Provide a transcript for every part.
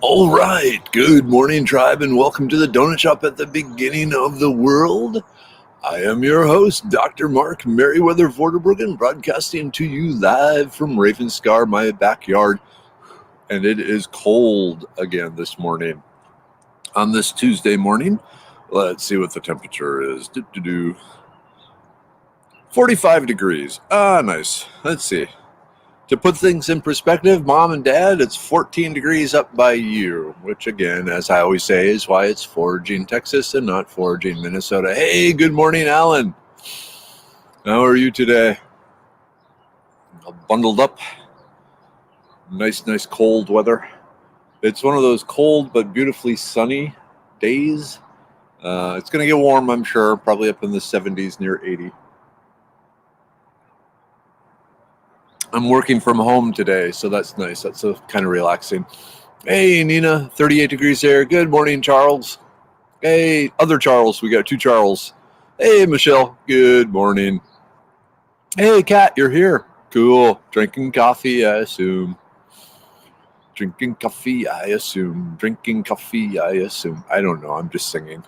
All right, good morning, tribe, and welcome to the Donut Shop at the beginning of the world. I am your host, Dr. Mark Merriweather Vorderbruggen, broadcasting to you live from Ravenscar, my backyard, and it is cold again this morning. On this Tuesday morning, let's see what the temperature is. 45 degrees. Nice. Let's see. To put things in perspective, Mom and Dad, it's 14 degrees up by you, which again, as I always say, is why it's foraging Texas and not foraging Minnesota. Hey, good morning, Alan. How are you today? Bundled up. Nice cold weather. It's one of those cold but beautifully sunny days. It's going to get warm, I'm sure, probably up in the 70s, near 80. I'm working from home today, so that's nice. That's kind of relaxing. Hey, Nina, 38 degrees there. Good morning, Charles. Hey, other Charles. We got two Charles. Hey, Michelle. Good morning. Hey, Kat, you're here. Cool. Drinking coffee, I assume. Drinking coffee, I assume. Drinking coffee, I assume. I don't know. I'm just singing.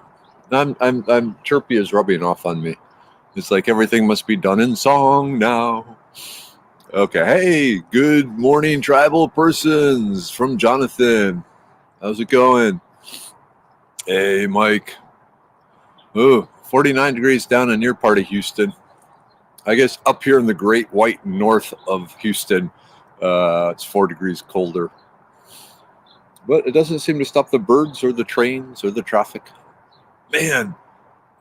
I'm Chirpy is rubbing off on me. It's like everything must be done in song now. Okay, hey, good morning, tribal persons, from Jonathan. How's it going? Hey, Mike. Ooh, 49 degrees down in your part of Houston. I guess up here in the great white north of Houston, it's 4 degrees colder. But it doesn't seem to stop the birds or the trains or the traffic. Man,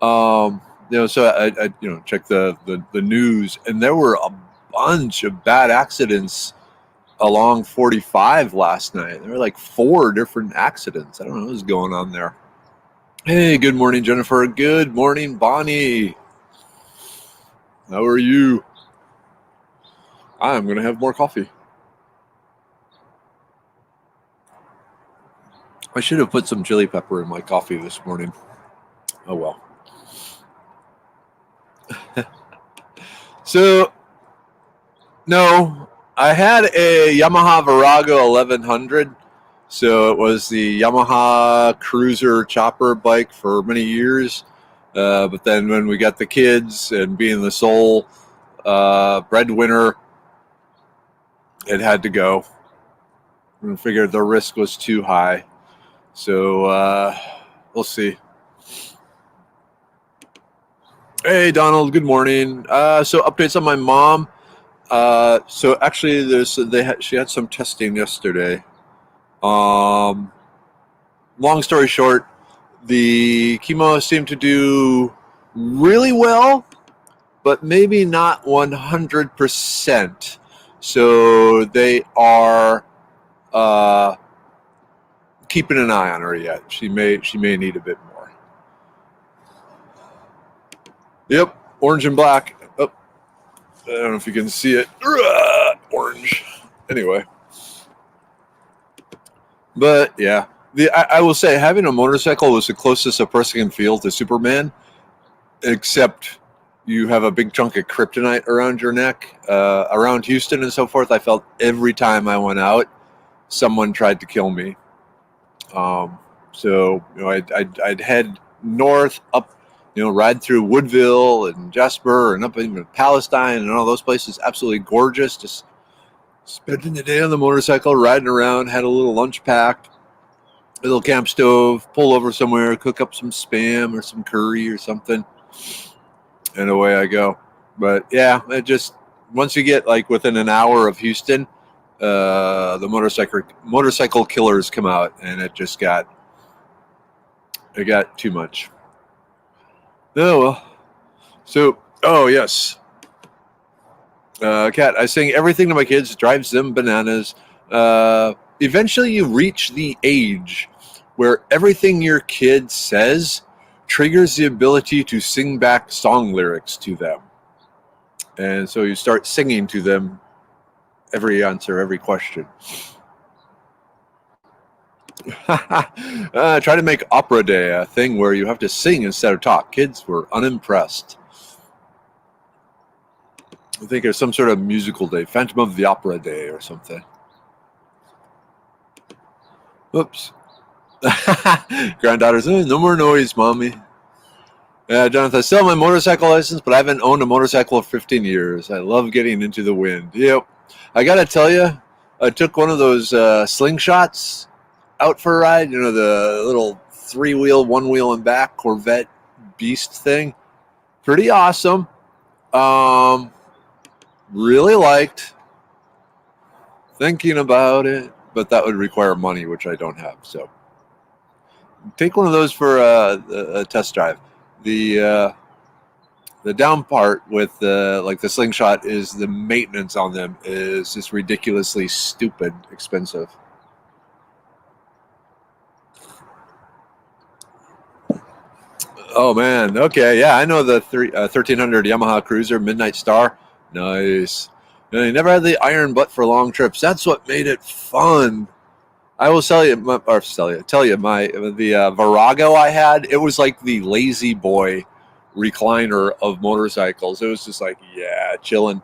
so I checked the news, and there were a bunch of bad accidents along 45 last night. There were like 4 different accidents. I don't know what's going on there. Hey, good morning, Jennifer. Good morning, Bonnie. How are you? I'm going to have more coffee. I should have put some chili pepper in my coffee this morning. Oh, well. So, no, I had a Yamaha Virago 1100. So it was the Yamaha Cruiser chopper bike for many years. But then when we got the kids and being the sole breadwinner, it had to go. I figured the risk was too high. So we'll see. Hey, Donald, good morning. So updates on my mom. So actually, she had some testing yesterday. Long story short, the chemo seemed to do really well, but maybe not 100%. So they are keeping an eye on her yet. She may need a bit more. Yep, orange and black. Oh, I don't know if you can see it. Orange. Anyway. But yeah, I will say having a motorcycle was the closest a person can feel to Superman, except you have a big chunk of kryptonite around your neck. Around Houston and so forth, I felt every time I went out, someone tried to kill me. So I'd head north up, ride through Woodville and Jasper and up into Palestine and all those places. Absolutely gorgeous. Just spending the day on the motorcycle, riding around, had a little lunch packed, a little camp stove, pull over somewhere, cook up some Spam or some curry or something, and away I go. But yeah, it just, once you get like within an hour of Houston, the motorcycle killers come out, and it got too much. Oh, well. So, oh yes. Kat, I sing everything to my kids, drives them bananas. Eventually you reach the age where everything your kid says triggers the ability to sing back song lyrics to them. And so you start singing to them every answer, every question. Try to make Opera Day a thing where you have to sing instead of talk. Kids were unimpressed. I think it's some sort of musical day, Phantom of the Opera Day or something. Whoops. Granddaughter's, no more noise, mommy. Yeah, Jonathan, I still have my motorcycle license, but I haven't owned a motorcycle for 15 years. I love getting into the wind. Yep. I got to tell you, I took one of those slingshots out for a ride, you know, the little 3-wheel, 1-wheel and back Corvette beast thing. Pretty awesome. Really liked thinking about it, but that would require money, which I don't have. So take one of those for a test drive. The down part with like the slingshot is the maintenance on them is just ridiculously stupid expensive. Oh man, okay, yeah, I know the 1300 Yamaha Cruiser Midnight Star. Nice. You never had the iron butt for long trips. That's what made it fun. I will tell you my the Virago I had. It was like the lazy boy recliner of motorcycles. It was just like, yeah, chilling.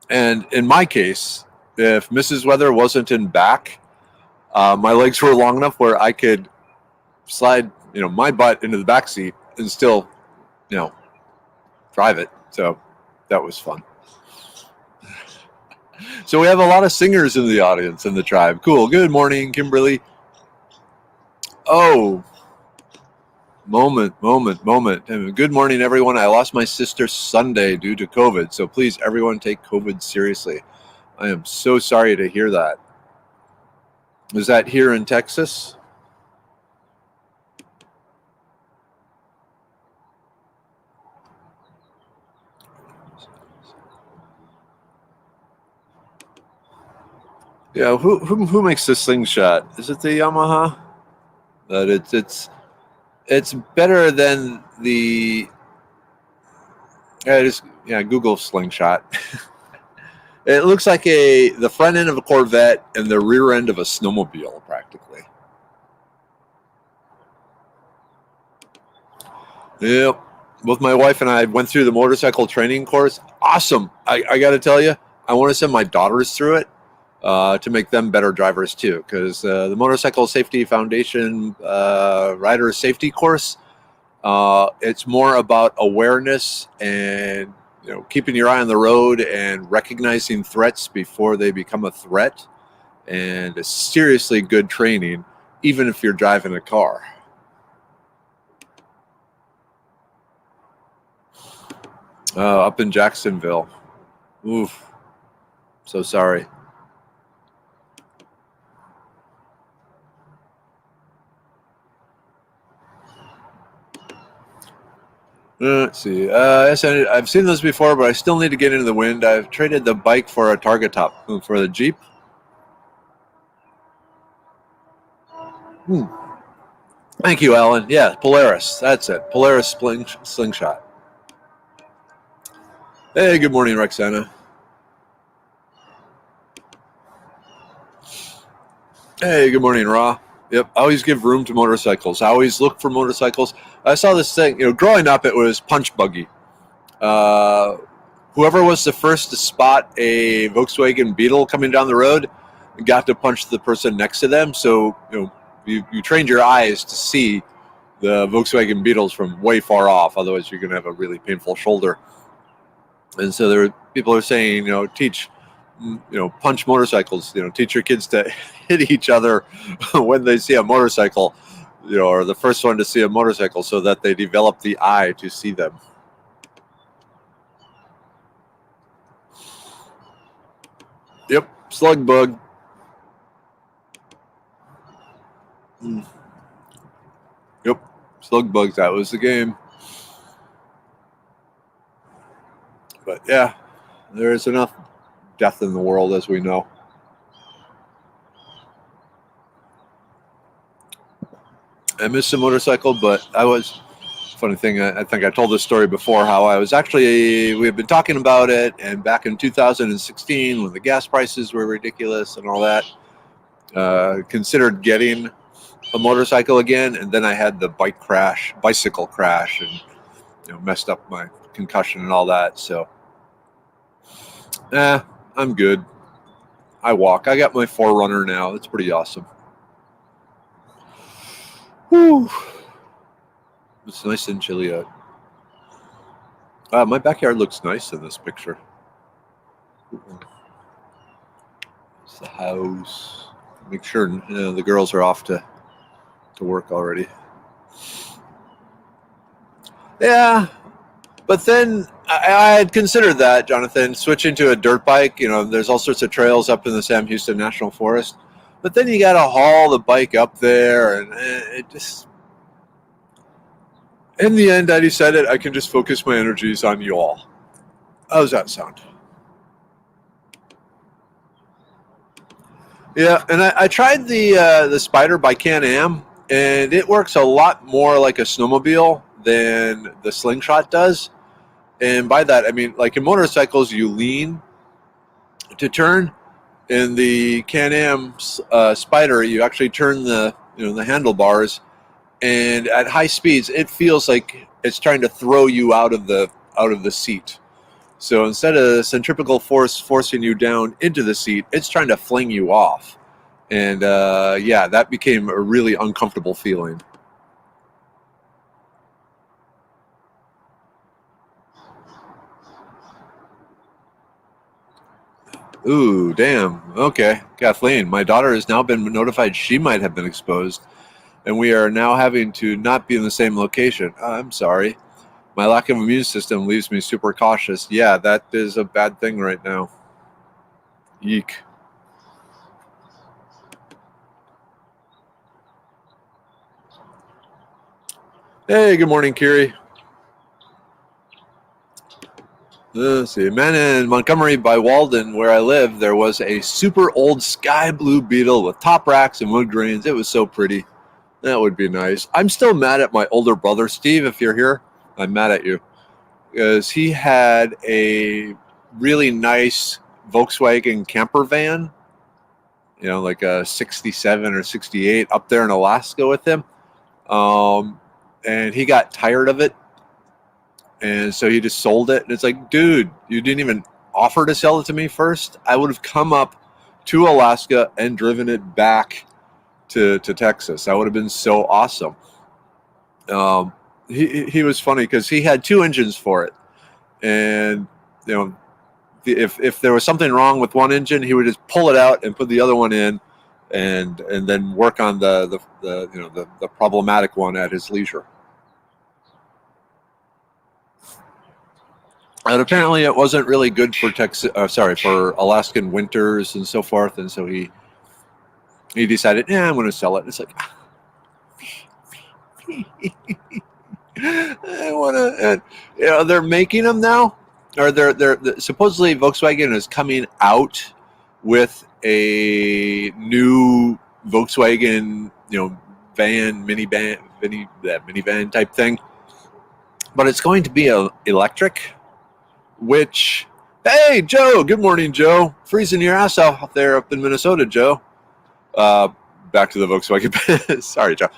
And in my case, if Mrs. Weather wasn't in back, my legs were long enough where I could slide, my butt into the back seat and still, drive it. So that was fun. So we have a lot of singers in the audience in the tribe. Cool. Good morning, Kimberly. Oh, moment. Good morning, everyone. I lost my sister Sunday due to COVID. So please, everyone, take COVID seriously. I am so sorry to hear that. Is that here in Texas? Yeah, who makes this slingshot? Is it the Yamaha? But it's better than the Google slingshot. It looks like the front end of a Corvette and the rear end of a snowmobile, practically. Yep. Both my wife and I went through the motorcycle training course. Awesome. I got to tell you, I want to send my daughters through it to make them better drivers too, because the Motorcycle Safety Foundation rider safety course, it's more about awareness and keeping your eye on the road and recognizing threats before they become a threat, and it's seriously good training, even if you're driving a car. Up in Jacksonville. Oof. So sorry. Let's see. I've seen those before, but I still need to get into the wind. I've traded the bike for a Target Top for the Jeep. Thank you, Alan. Yeah, Polaris. That's it. Polaris slingshot. Hey, good morning, Roxana. Hey, good morning, Ra. Yep, I always give room to motorcycles. I always look for motorcycles. I saw this thing, growing up, it was punch buggy. Whoever was the first to spot a Volkswagen Beetle coming down the road got to punch the person next to them. So, you trained your eyes to see the Volkswagen Beetles from way far off. Otherwise, you're going to have a really painful shoulder. And so people are saying, teach, punch motorcycles, teach your kids to hit each other when they see a motorcycle, or the first one to see a motorcycle, so that they develop the eye to see them. Yep, slug bug. Yep, slug bugs. That was the game. But yeah, there is enough death in the world, as we know. I missed a motorcycle, but funny thing, I think I told this story before, how we had been talking about it, and back in 2016, when the gas prices were ridiculous and all that, considered getting a motorcycle again, and then I had the bicycle crash, and messed up my concussion and all that. So I'm good. I walk. I got my Forerunner now. It's pretty awesome. Whew. It's nice and chilly out. My backyard looks nice in this picture. It's the house. Make sure the girls are off to work already. Yeah, but then I had considered that, Jonathan, switching to a dirt bike. There's all sorts of trails up in the Sam Houston National Forest, but then you got to haul the bike up there, and it just. In the end, I decided I can just focus my energies on you all. How does that sound? Yeah, and I tried the Spider by Can-Am, and it works a lot more like a snowmobile than the Slingshot does. And by that, I mean, like in motorcycles, you lean to turn. In the Can-Am Spider, you actually turn the handlebars, and at high speeds, it feels like it's trying to throw you out of the seat. So instead of centripetal force forcing you down into the seat, it's trying to fling you off. And that became a really uncomfortable feeling. Ooh, damn. Okay. Kathleen, my daughter has now been notified she might have been exposed, and we are now having to not be in the same location. I'm sorry. My lack of immune system leaves me super cautious. Yeah, that is a bad thing right now. Yeek. Hey, good morning, Kiri. Let's see. Man, in Montgomery by Walden, where I live, there was a super old sky blue Beetle with top racks and wood grains. It was so pretty. That would be nice. I'm still mad at my older brother, Steve, if you're here. I'm mad at you. Because he had a really nice Volkswagen camper van, like a 67 or 68 up there in Alaska with him. And he got tired of it. And so he just sold it. And it's like, dude, you didn't even offer to sell it to me first. I would have come up to Alaska and driven it back to Texas. That would have been so awesome. He was funny because he had two engines for it. And, if there was something wrong with one engine, he would just pull it out and put the other one in and then work on the problematic one at his leisure. And apparently it wasn't really good for for Alaskan winters and so forth. And so he decided, I'm going to sell it. And it's like, I want to, they're making them now, or they're supposedly Volkswagen is coming out with a new Volkswagen, minivan type thing, but it's going to be electric. Which, hey, Joe, good morning, Joe. Freezing your ass off there up in Minnesota, Joe. Back to the Volkswagen. Sorry, Joe.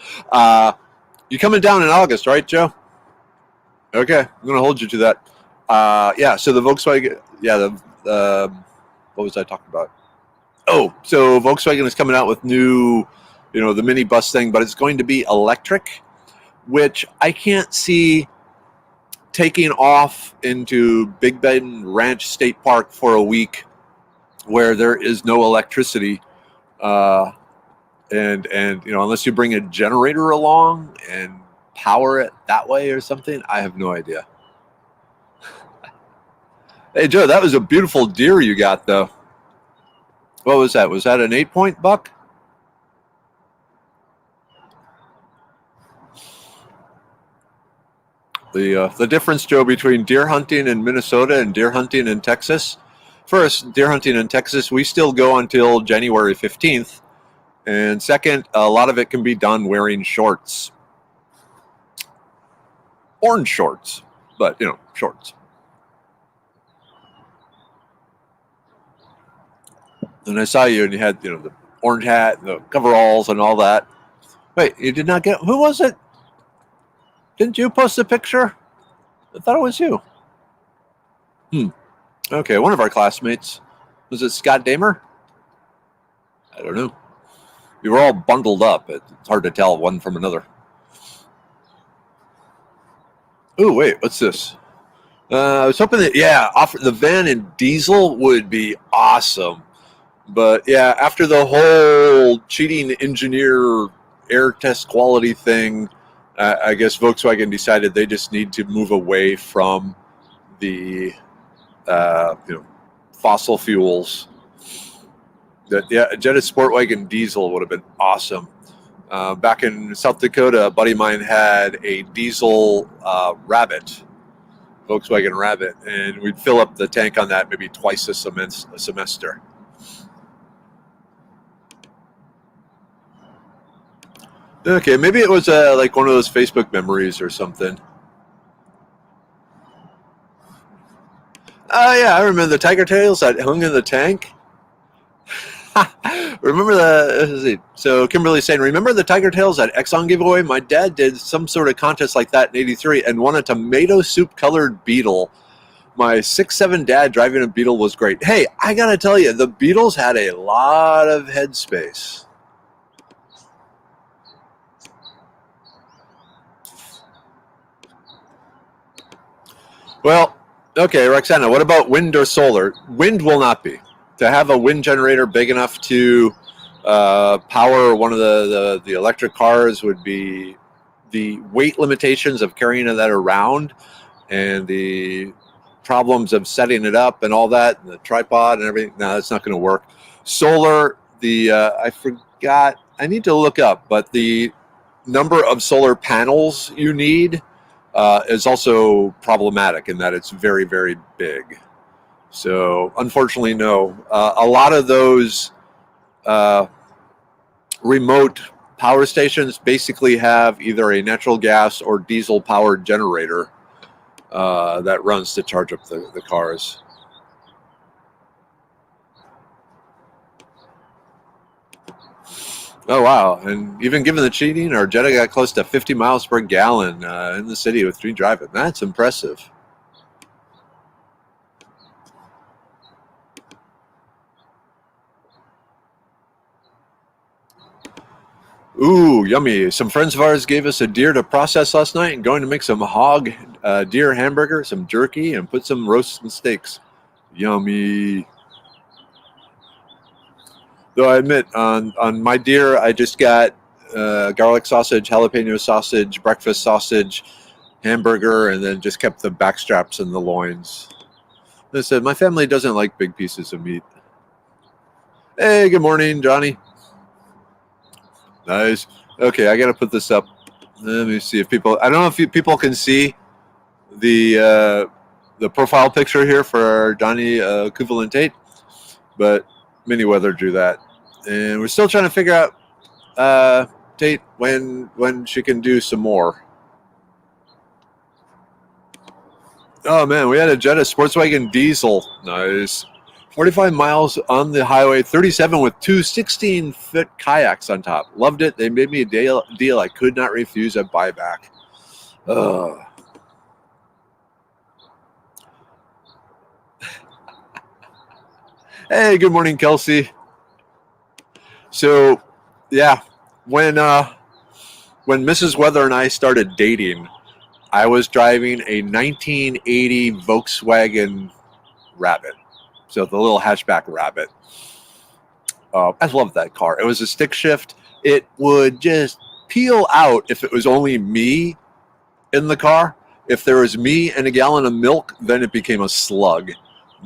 You coming down in August, right, Joe? Okay, I'm going to hold you to that. So the Volkswagen, what was I talking about? Oh, so Volkswagen is coming out with new, the minibus thing, but it's going to be electric, which I can't see taking off into Big Bend Ranch State Park for a week where there is no electricity. And unless you bring a generator along and power it that way or something, I have no idea. Hey, Joe, that was a beautiful deer you got, though. What was that? Was that an 8-point buck? The difference, Joe, between deer hunting in Minnesota and deer hunting in Texas. First, deer hunting in Texas, we still go until January 15th. And second, a lot of it can be done wearing shorts. Orange shorts, but, shorts. And I saw you and you had, the orange hat, and the coveralls and all that. Wait, you did not get, who was it? Didn't you post a picture? I thought it was you. Okay, one of our classmates. Was it Scott Damer? I don't know. We were all bundled up. It's hard to tell one from another. Oh, wait, what's this? I was hoping that, offer the van and diesel would be awesome. But yeah, after the whole cheating engineer air test quality thing, I guess Volkswagen decided they just need to move away from the fossil fuels. That a Jetta Sportwagon diesel would have been awesome. Back in South Dakota, a buddy of mine had a diesel Rabbit, Volkswagen Rabbit, and we'd fill up the tank on that maybe twice a semester. Okay, maybe it was like one of those Facebook memories or something. Oh yeah, I remember the tiger tails that hung in the tank. Remember so Kimberly's saying, remember the tiger tails at Exxon giveaway? My dad did some sort of contest like that in '83 and won a tomato soup colored Beetle. My 6'7" dad driving a Beetle was great. Hey, I gotta tell you, the Beetles had a lot of headspace. Well, okay, Roxana, what about wind or solar? Wind will not be. To have a wind generator big enough to power one of the electric cars would be the weight limitations of carrying that around and the problems of setting it up and all that, and the tripod and everything. No, that's not going to work. Solar, I forgot, I need to look up, but the number of solar panels you need is also problematic in that it's very, very big. So unfortunately, no. A lot of those remote power stations basically have either a natural gas or diesel powered generator that runs to charge up the cars. Oh, wow. And even given the cheating, our Jetta got close to 50 miles per gallon in the city with 3 driving. That's impressive. Ooh, yummy. Some friends of ours gave us a deer to process last night and going to make some hog deer hamburger, some jerky, and put some roasted steaks. Yummy. Though I admit, on my deer, I just got garlic sausage, jalapeno sausage, breakfast sausage, hamburger, and then just kept the back straps and the loins. I said, my family doesn't like big pieces of meat. Hey, good morning, Johnny. Nice. Okay, I got to put this up. Let me see if people... I don't know if people can see the profile picture here for Johnny Equivalent Tate, but Mini Weather drew that. And we're still trying to figure out Tate when she can do some more. Oh man, we had a Jetta Sportswagen diesel. Nice. 45 miles on the highway, 37 with 2 16-foot kayaks on top. Loved it. They made me a deal I could not refuse at buyback. Hey, good morning, Kelsey. So, yeah, when Mrs. Weather and I started dating, I was driving a 1980 Volkswagen Rabbit. So the little hatchback Rabbit. I loved that car. It was a stick shift. It would just peel out if it was only me in the car. If there was me and a gallon of milk, then it became a slug.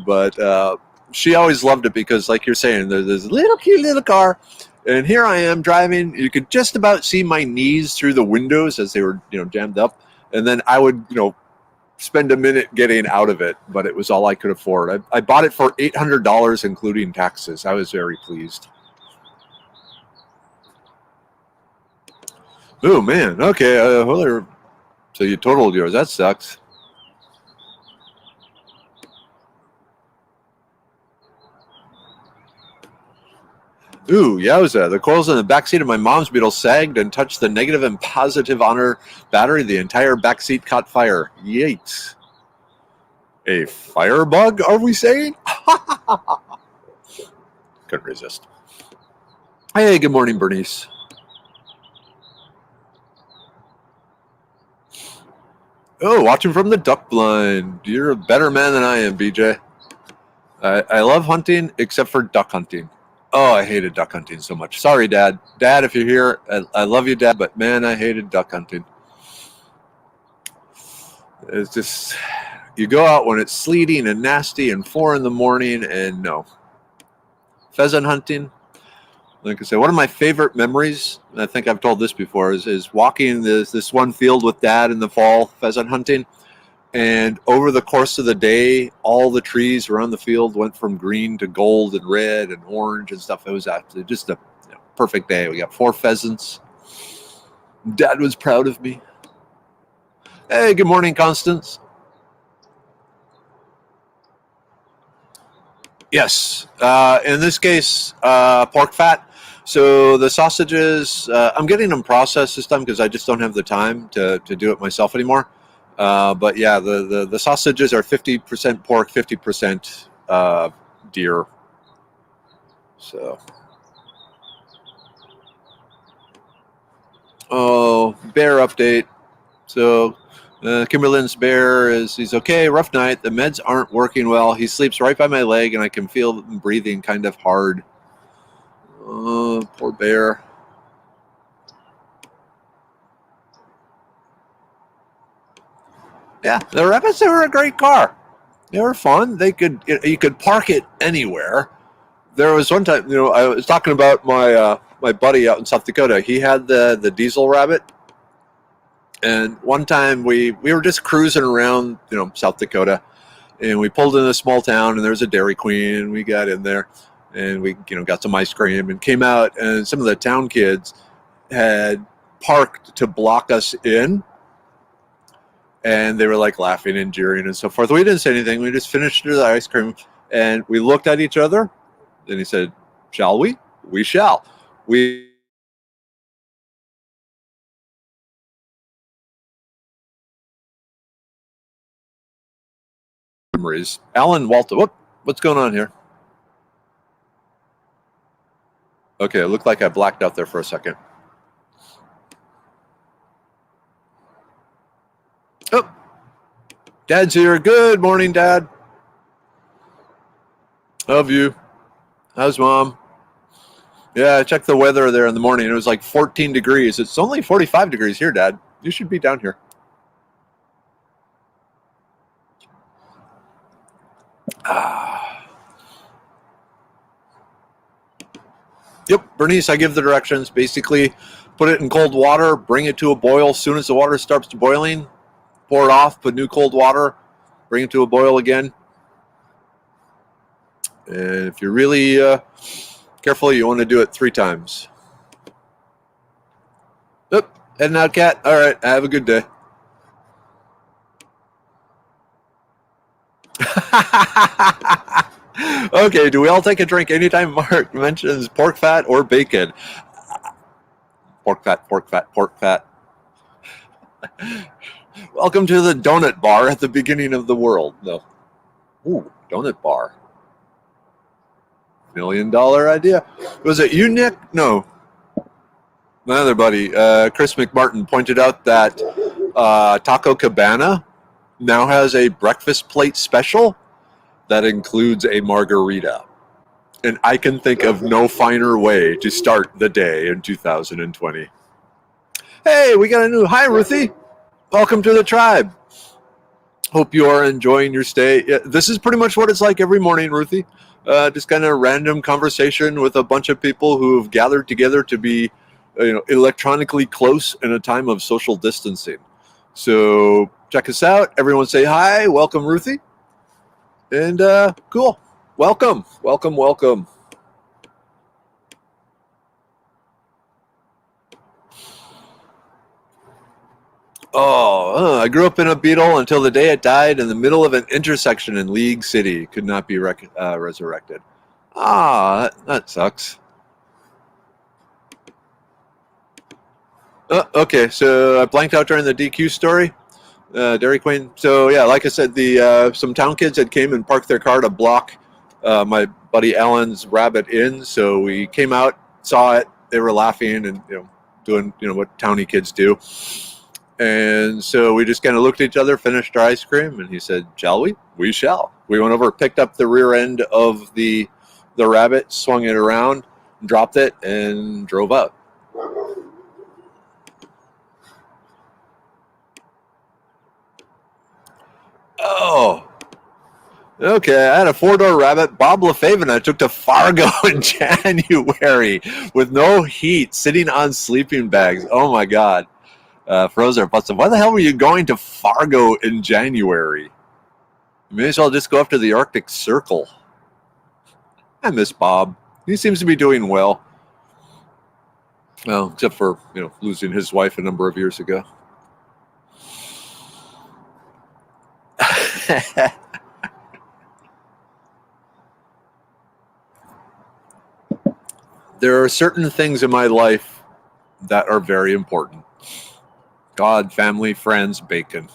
But she always loved it because, like you're saying, there's this little cute little car. And here I am driving. You could just about see my knees through the windows as they were, jammed up. And then I would, spend a minute getting out of it, but it was all I could afford. I bought it for $800, including taxes. I was very pleased. Oh, man. Okay. So you totaled yours. That sucks. Ooh, yowza. The coils in the backseat of my mom's Beetle sagged and touched the negative and positive on her battery. The entire backseat caught fire. Yikes. A firebug, are we saying? Couldn't resist. Hey, good morning, Bernice. Oh, watching from the duck blind. You're a better man than I am, BJ. I love hunting, except for duck hunting. Oh, I hated duck hunting so much. Sorry, Dad. Dad, if you're here, I love you, Dad, but man, I hated duck hunting. It's just, you go out when it's sleeting and nasty and 4 a.m, and no. Pheasant hunting, like I said, one of my favorite memories, and I think I've told this before, is walking this one field with Dad in the fall, pheasant hunting. And over the course of the day, all the trees around the field went from green to gold and red and orange and stuff. It was actually just a perfect day. We got 4 pheasants. Dad was proud of me. Hey, good morning, Constance. Yes. In this case, pork fat. So the sausages, I'm getting them processed this time because I just don't have the time to do it myself anymore. But yeah, the sausages are 50% pork, 50% deer. So, oh, bear update. So, Kimberly's bear he's okay. Rough night. The meds aren't working well. He sleeps right by my leg, and I can feel him breathing kind of hard. Oh, poor bear. Yeah, the Rapids, they were a great car. They were fun. You could park it anywhere. There was one time, I was talking about my buddy out in South Dakota. He had the diesel Rabbit, and one time we were just cruising around, South Dakota, and we pulled in a small town, and there was a Dairy Queen, and we got in there, and we got some ice cream, and came out, and some of the town kids had parked to block us in. And they were like laughing and jeering and so forth. We didn't say anything. We just finished the ice cream, and we looked at each other. And he said, "Shall we? We shall." We memories. Alan Walter, what's going on here? Okay, it looked like I blacked out there for a second. Oh, Dad's here. Good morning, Dad. Love you. How's Mom? Yeah, I checked the weather there in the morning. It was like 14 degrees. It's only 45 degrees here, Dad. You should be down here. Yep, Bernice, I give the directions. Basically, put it in cold water, bring it to a boil. As soon as the water starts boiling, pour it off, put new cold water, bring it to a boil again. And if you're really careful, you want to do it 3 times. Yep, heading out, Cat. All right, have a good day. Okay, do we all take a drink anytime Mark mentions pork fat or bacon? Pork fat, pork fat, pork fat. Welcome to the donut bar at the beginning of the world. No. Ooh, donut bar. $1 million idea. Was it you, Nick? No. My other buddy, Chris McMartin, pointed out that Taco Cabana now has a breakfast plate special that includes a margarita. And I can think of no finer way to start the day in 2020. Hey, we got a new... Hi, Ruthie. Welcome to the tribe. Hope you are enjoying your stay. Yeah, this is pretty much what it's like every morning, Ruthie. Just kind of random conversation with a bunch of people who have gathered together to be, electronically close in a time of social distancing. So check us out. Everyone say hi. Welcome, Ruthie. And cool. Welcome. Welcome, welcome. I grew up in a Beetle until the day it died in the middle of an intersection in League City. Could not be resurrected. That sucks. Okay, so I blanked out during the DQ story. Dairy Queen. So yeah, like I said, the some town kids had came and parked their car to block my buddy Alan's rabbit in. So we came out, saw it. They were laughing and doing what towny kids do. And so we just kind of looked at each other, finished our ice cream, and he said, "Shall we? We shall." We went over, picked up the rear end of the rabbit, swung it around, dropped it, and drove out. Oh, okay. I had a 4-door rabbit, Bob LaFave, I took to Fargo in January with no heat, sitting on sleeping bags. Oh my God. Frozen Busted. Why the hell were you going to Fargo in January? You may as well just go up to the Arctic Circle. I miss Bob. He seems to be doing well. Well, except for losing his wife a number of years ago. There are certain things in my life that are very important. God, family, friends, bacon.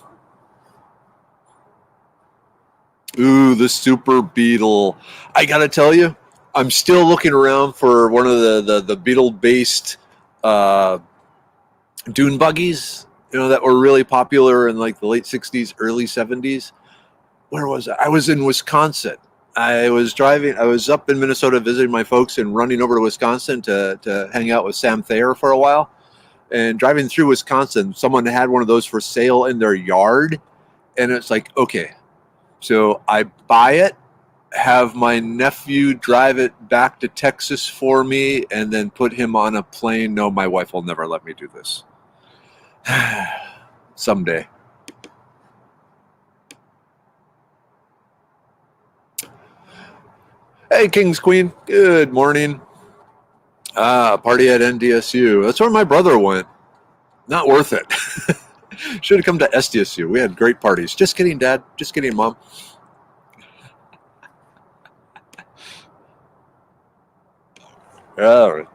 Ooh, the Super Beetle. I gotta tell you, I'm still looking around for one of the Beetle-based dune buggies, that were really popular in like the late 60s, early 70s. Where was I? I was in Wisconsin. I was up in Minnesota visiting my folks and running over to Wisconsin to hang out with Sam Thayer for a while. And driving through Wisconsin, someone had one of those for sale in their yard. And it's like, okay, so I buy it, have my nephew drive it back to Texas for me, and then put him on a plane. No, my wife will never let me do this. Someday. Hey, King's Queen. Good morning. Party at NDSU. That's where my brother went. Not worth it. Should have come to SDSU. We had great parties. Just kidding, Dad. Just kidding, Mom. All right.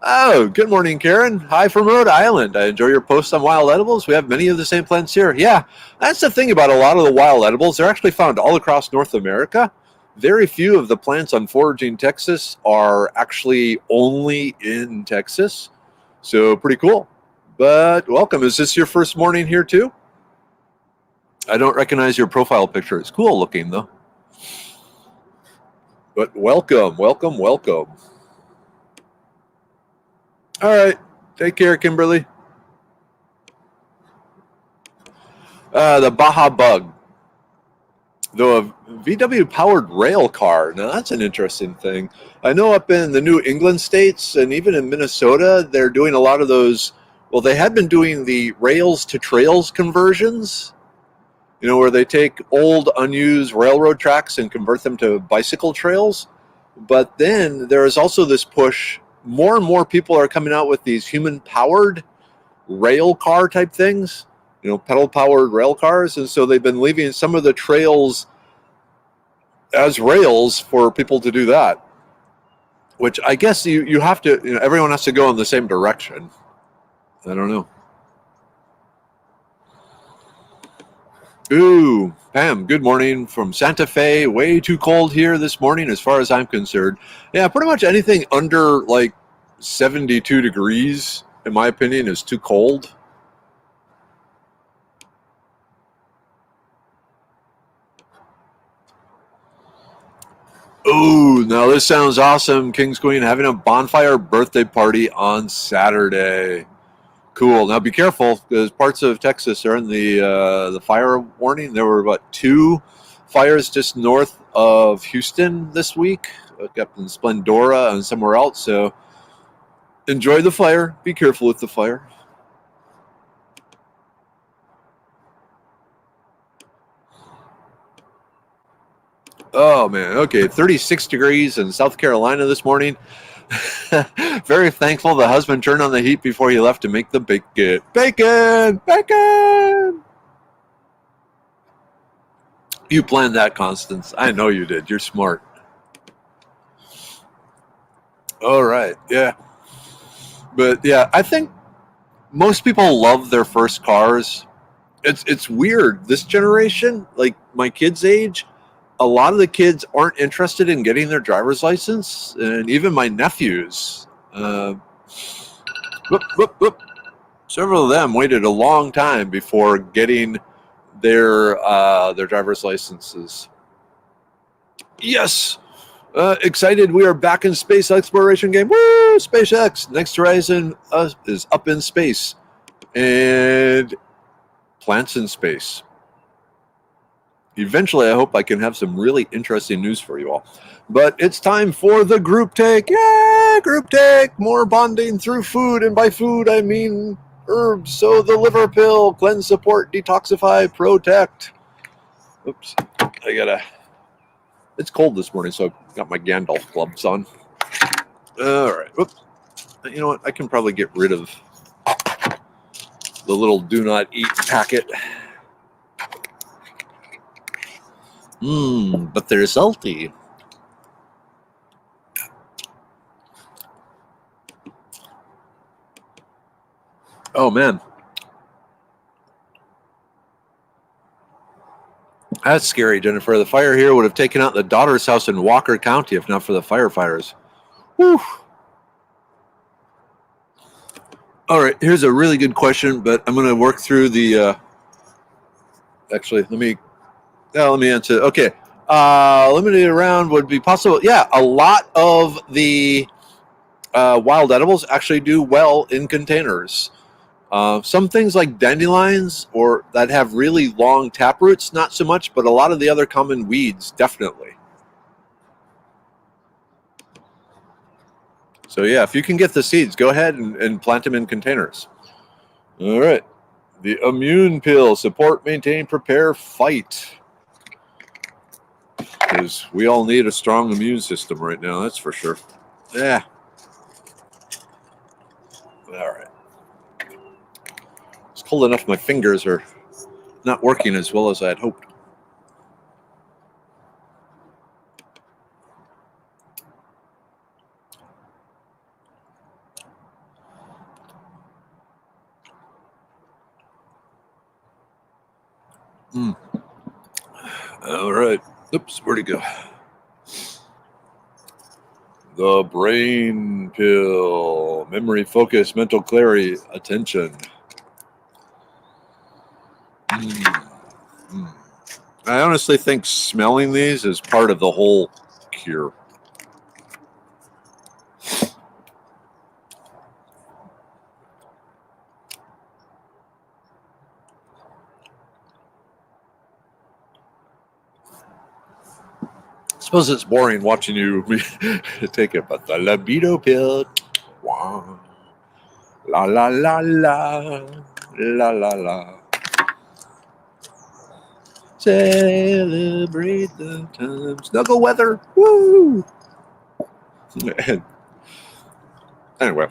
Oh, good morning, Karen. Hi from Rhode Island. I enjoy your posts on wild edibles. We have many of the same plants here. Yeah, that's the thing about a lot of the wild edibles. They're actually found all across North America. Very few of the plants on Foraging Texas are actually only in Texas. So pretty cool. But welcome. Is this your first morning here too? I don't recognize your profile picture. It's cool looking though. But welcome, welcome, welcome. All right. Take care, Kimberly. The Baja Bug. Though a VW-powered rail car. Now, that's an interesting thing. I know up in the New England states and even in Minnesota, they're doing a lot of those. Well, they had been doing the rails to trails conversions, where they take old, unused railroad tracks and convert them to bicycle trails. But then there is also this push. More and more people are coming out with these human-powered rail car type things, pedal-powered rail cars. And so they've been leaving some of the trails as rails for people to do that, which I guess you have to, everyone has to go in the same direction. I don't know. Ooh, Pam, good morning from Santa Fe. Way too cold here this morning as far as I'm concerned. Yeah, pretty much anything under like 72 degrees, in my opinion, is too cold. Ooh, now this sounds awesome, King's Queen. Having a bonfire birthday party on Saturday. Cool. Now be careful because parts of Texas are in the fire warning. There were about 2 fires just north of Houston this week, up in Splendora and somewhere else. So enjoy the fire. Be careful with the fire. Oh man. Okay, 36 degrees in South Carolina this morning. Very thankful the husband turned on the heat before he left to make the bacon. Bacon! Bacon! You planned that, Constance. I know you did. You're smart. All right. Yeah. But yeah, I think most people love their first cars. It's weird. This generation, like my kids' age, a lot of the kids aren't interested in getting their driver's license, and even my nephews. Whoop, whoop, whoop. Several of them waited a long time before getting their driver's licenses. Yes, excited. We are back in space exploration game. Woo! SpaceX. Next Horizon is up in space, and plants in space. Eventually, I hope I can have some really interesting news for you all. But it's time for the group take. Yeah, group take. More bonding through food, and by food I mean herbs. So the liver pill, cleanse, support, detoxify, protect. Oops, I gotta. It's cold this morning, so I've got my Gandalf gloves on. All right. Whoops. You know what? I can probably get rid of the little do not eat packet. But they're salty. Oh, man. That's scary, Jennifer. The fire here would have taken out the daughter's house in Walker County if not for the firefighters. Whew. All right, here's a really good question, but I'm going to work through the. Actually, let me answer. Okay, limited around would be possible. Yeah, a lot of the wild edibles actually do well in containers. Some things like dandelions or that have really long tap roots, not so much, but a lot of the other common weeds, definitely. So yeah, if you can get the seeds, go ahead and plant them in containers. All right. The immune pill, support, maintain, prepare, fight. Because we all need a strong immune system right now, that's for sure. Yeah. All right. It's cold enough my fingers are not working as well as I had hoped. All right. Oops, where'd it go? The brain pill. Memory, focus, mental clarity, attention. I honestly think smelling these is part of the whole cure. I suppose it's boring watching you take it, but the libido pill. Wow. La la la la. La la la. Celebrate the time. Snuggle weather. Woo! Anyway.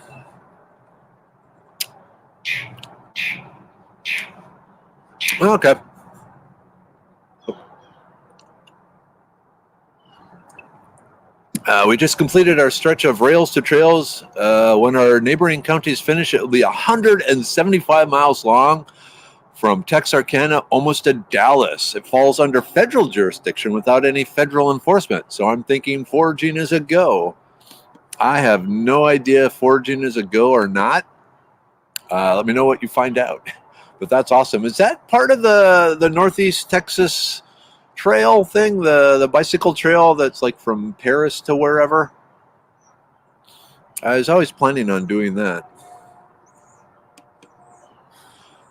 Okay. We just completed our stretch of rails to trails. When our neighboring counties finish, it will be 175 miles long from Texarkana almost to Dallas. It falls under federal jurisdiction without any federal enforcement. So I'm thinking foraging is a go. I have no idea if foraging is a go or not. Let me know what you find out. But that's awesome. Is that part of the Northeast Texas trail thing, the bicycle trail that's like from Paris to wherever? I was always planning on doing that.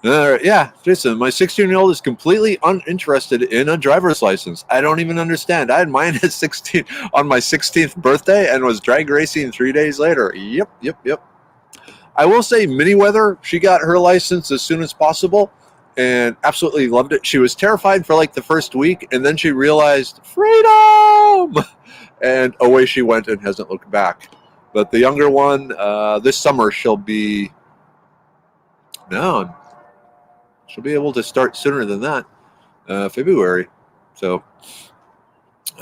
Yeah, Jason, my 16-year-old is completely uninterested in a driver's license. I don't even understand. I had mine at 16 on my 16th birthday and was drag racing 3 days later. Yep. I will say, Mini Weather, she got her license as soon as possible and absolutely loved it. She was terrified for like the first week, and then she realized freedom, and away she went and hasn't looked back. But the younger one, this summer she'll be able to start sooner than that, February. So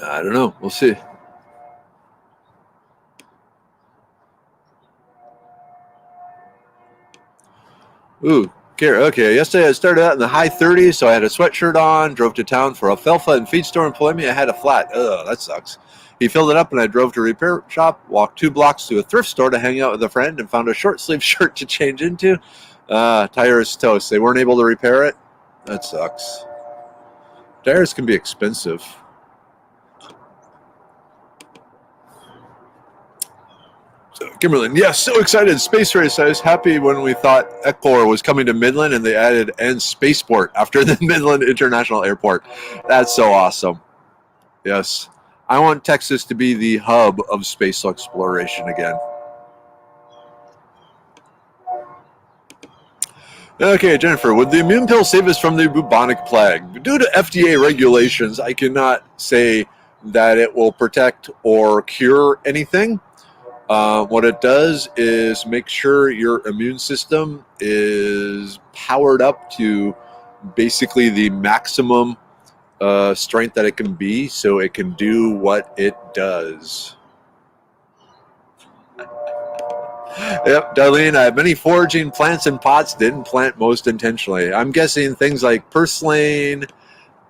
I don't know. We'll see. Ooh, okay. Yesterday I started out in the high 30s, so I had a sweatshirt on, drove to town for alfalfa and feed store employment. I had a flat. Ugh, that sucks. He filled it up, and I drove to a repair shop, walked 2 blocks to a thrift store to hang out with a friend, and found a short sleeve shirt to change into. Tire is toast. They weren't able to repair it. That sucks. Tires can be expensive. So, Kimberlyn, yes, so excited. Space race. I was happy when we thought Ecor was coming to Midland and they added and Spaceport after the Midland International Airport. That's so awesome. Yes. I want Texas to be the hub of space exploration again. Okay, Jennifer, would the immune pill save us from the bubonic plague? Due to FDA regulations, I cannot say that it will protect or cure anything. What it does is make sure your immune system is powered up to basically the maximum strength that it can be so it can do what it does. Yep, Darlene, I have many foraging plants and pots, didn't plant most intentionally. I'm guessing things like purslane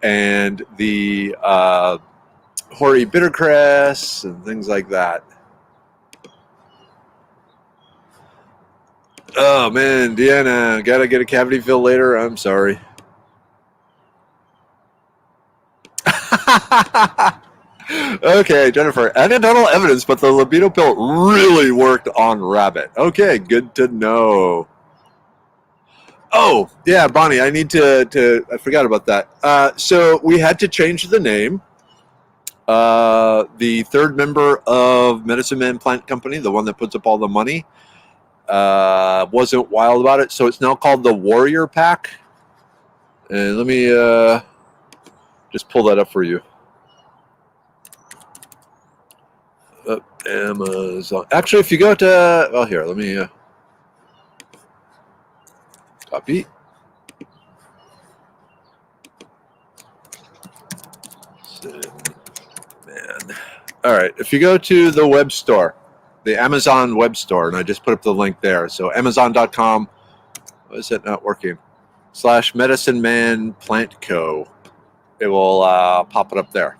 and the hoary bittercress and things like that. Oh man, Deanna, gotta get a cavity fill later. I'm sorry. Okay, Jennifer, anecdotal evidence, but the libido pill really worked on rabbit. Okay, good to know. Oh, yeah, Bonnie, I need I forgot about that. So we had to change the name. The third member of Medicine Man Plant Company, the one that puts up all the money, wasn't wild about it. So it's now called the Warrior Pack. And let me just pull that up for you. Amazon. Actually, if you go to, well, here, let me copy. Man. All right, if you go to the web store, the Amazon web store, and I just put up the link there. So Amazon.com, why is it not working? /Medicine Man Plant Co. It will pop it up there.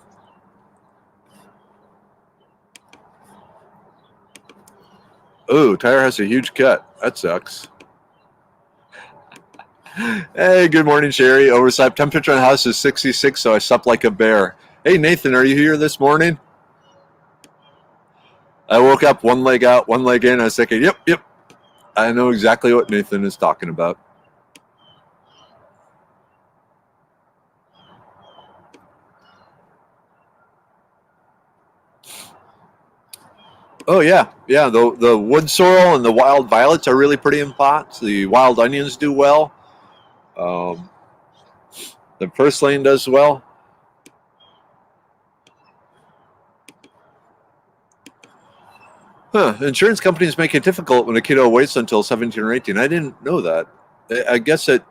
Ooh, tire has a huge cut. That sucks. Hey, good morning, Sherry. Overslept. Temperature in the house is 66, so I slept like a bear. Hey, Nathan, are you here this morning? I woke up, one leg out, one leg in. I was thinking, yep. I know exactly what Nathan is talking about. Oh, yeah. The wood sorrel and the wild violets are really pretty in pots. The wild onions do well. The purslane does well. Insurance companies make it difficult when a kiddo waits until 17 or 18. I didn't know that. I guess it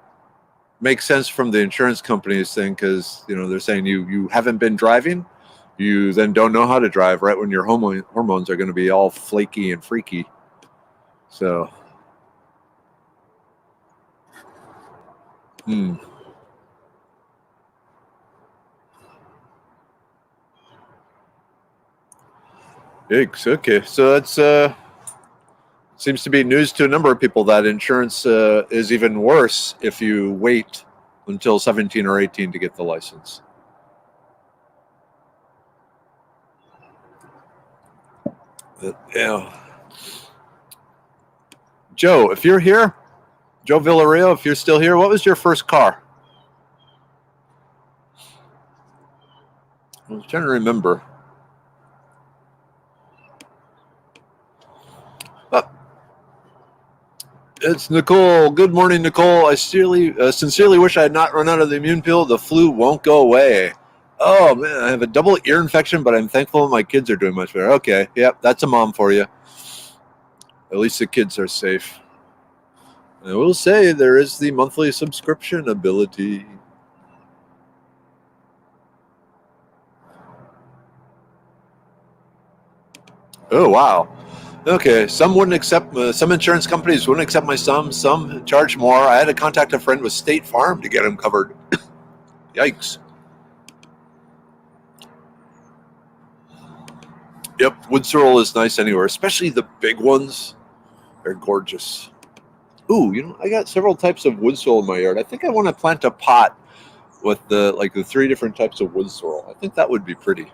makes sense from the insurance companies thing because they're saying you haven't been driving, you then don't know how to drive right when your hormones are going to be all flaky and freaky. So, Yikes. Okay, so that's seems to be news to a number of people that insurance is even worse if you wait until 17 or 18 to get the license. Yeah. Joe, if you're here, Joe Villarreal, if you're still here, what was your first car? I was trying to remember. It's Nicole. Good morning, Nicole. I sincerely wish I had not run out of the immune pill. The flu won't go away. Oh, man, I have a double ear infection, but I'm thankful my kids are doing much better. Okay, yep, that's a mom for you. At least the kids are safe. I will say there is the monthly subscription ability. Oh, wow. Okay, some wouldn't accept. Some insurance companies wouldn't accept my sum. Some charge more. I had to contact a friend with State Farm to get him covered. Yikes. Yep, wood sorrel is nice anywhere, especially the big ones. They're gorgeous. Ooh, I got several types of wood sorrel in my yard. I think I want to plant a pot with the 3 different types of wood sorrel. I think that would be pretty.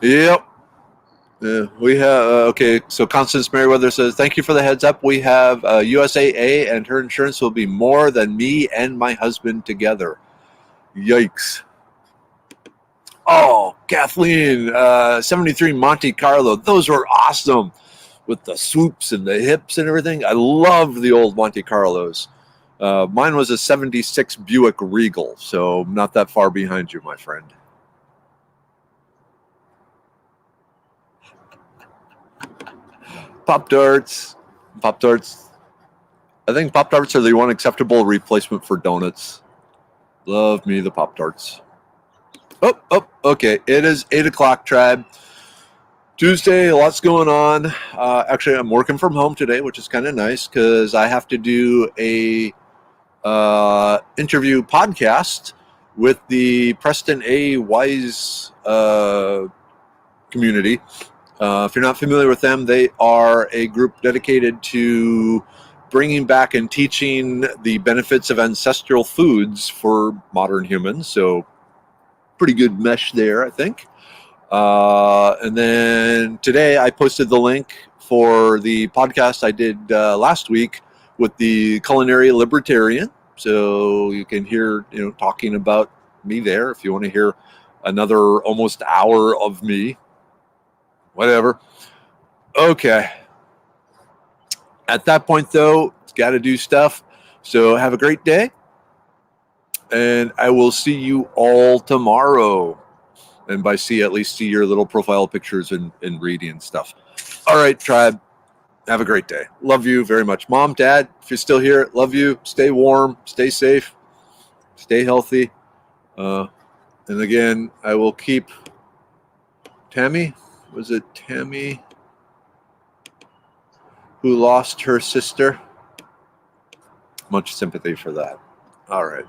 Yep. We have okay. So Constance Merriweather says, "Thank you for the heads up. We have USAA, and her insurance will be more than me and my husband together." Yikes! Oh, Kathleen, 73 Monte Carlo. Those were awesome with the swoops and the hips and everything. I love the old Monte Carlos. Mine was a 76 Buick Regal, so not that far behind you, my friend. Pop-Tarts. Pop-Tarts. I think Pop-Tarts are the one acceptable replacement for donuts. Love me the Pop-Tarts. Okay. It is 8 o'clock, tribe. Tuesday, lots going on. Actually, I'm working from home today, which is kind of nice because I have to do a interview podcast with the Preston A. Wise community. If you're not familiar with them, they are a group dedicated to bringing back and teaching the benefits of ancestral foods for modern humans. So pretty good mesh there, I think. And then today I posted the link for the podcast I did last week with the Culinary Libertarian. So you can hear, talking about me there if you want to hear another almost hour of me. Whatever. Okay. At that point, though, it's got to do stuff. So have a great day. And I will see you all tomorrow. And by see, at least see your little profile pictures and reading and stuff. All right, tribe. Have a great day. Love you very much. Mom, Dad, if you're still here, love you. Stay warm. Stay safe. Stay healthy. And again, I will keep Tammy. Was it Tammy who lost her sister? Much sympathy for that. All right.